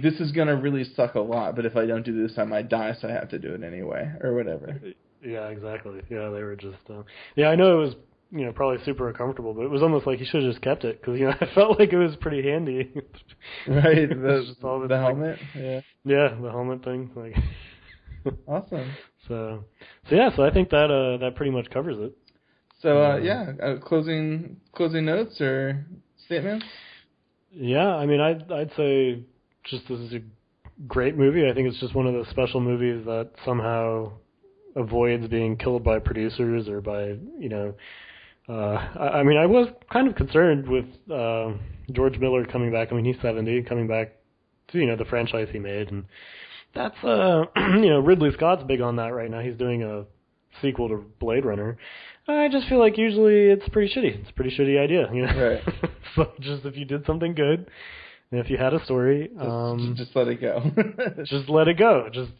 this is gonna really suck a lot, but if I don't do this, I might die, so I have to do it anyway, or whatever. Yeah, exactly. Yeah, they were just. Yeah, I know it was, probably super uncomfortable, but it was almost like he should have just kept it because I felt like it was pretty handy. Right, the helmet. Yeah. Yeah, the helmet thing. Like. Awesome. So I think that pretty much covers it. So closing notes or statements. Yeah, I mean, I'd say just this is a great movie. I think it's just one of those special movies that somehow avoids being killed by producers or by, I mean, I was kind of concerned with George Miller coming back. I mean, he's 70, coming back to, the franchise he made. And that's, Ridley Scott's big on that right now. He's doing a sequel to Blade Runner. I just feel like usually it's pretty shitty. It's a pretty shitty idea, Right. So just if you did something good, and if you had a story, just let it go. Just let it go. Just,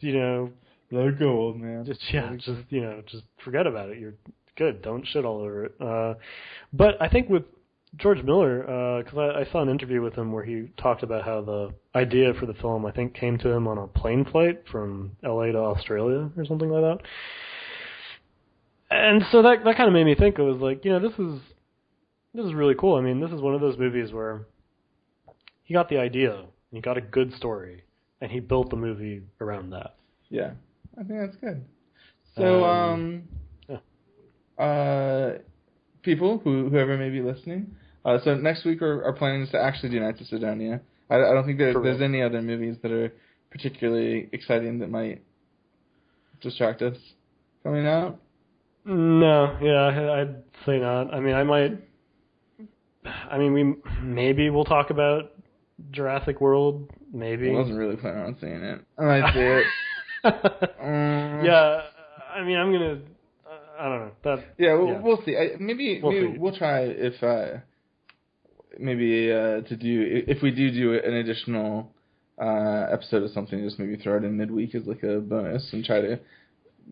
let it go, old man. Just forget about it. You're good. Don't shit all over it. But I think with George Miller, because I saw an interview with him where he talked about how the idea for the film, I think, came to him on a plane flight from L.A. to Australia or something like that. And so that kind of made me think. It was like, this is really cool. I mean, this is one of those movies where he got the idea, he got a good story, and he built the movie around that. Yeah. I think that's good. So, people, whoever may be listening, so next week our plan is to actually do Knights of Sidonia. I don't think there's any other movies that are particularly exciting that might distract us coming out. No, yeah, I'd say not. I mean, we'll talk about Jurassic World, maybe. I wasn't really planning on seeing it. I might see it. Yeah, I mean, I'm gonna. I don't know. We'll see. Maybe we'll try if to do if we do an additional episode of something, just maybe throw it in midweek as like a bonus and try to,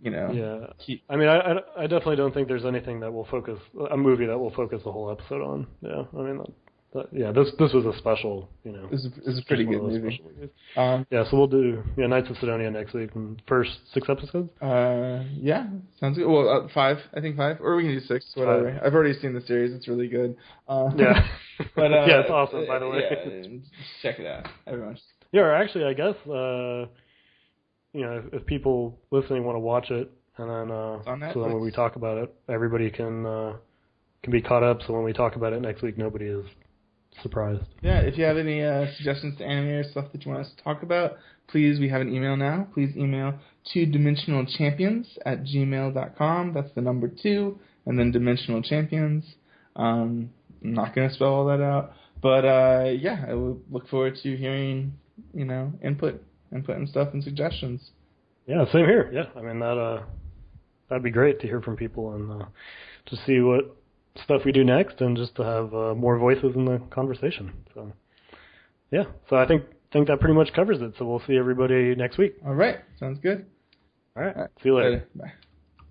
Yeah. I mean, I definitely don't think there's anything that will focus a movie that will focus the whole episode on. Yeah, I mean. This was a special, This is a pretty good movie. So we'll do Knights of Sidonia next week, and first 6 episodes. Yeah, sounds good. Well, 5, I think 5, or we can do 6, whatever. 5. I've already seen the series; it's really good. Yeah, but yeah, it's awesome. By the way, yeah, check it out, everyone. Yeah, or actually, I guess if people listening want to watch it, and then so then when we talk about it, everybody can be caught up. So when we talk about it next week, nobody is surprised. Yeah, if you have any suggestions to anime or stuff that you want us to talk about, please, we have an email now. Please email 2dimensionalchampions@gmail.com. That's the number 2, and then Dimensional Champions. I'm not going to spell all that out. But, I will look forward to hearing, input and stuff and suggestions. Yeah, same here. Yeah, I mean, that'd be great to hear from people and to see what stuff we do next, and just to have more voices in the conversation. So, yeah. So I think that pretty much covers it. So we'll see everybody next week. All right. Sounds good. All right. See you later. Bye.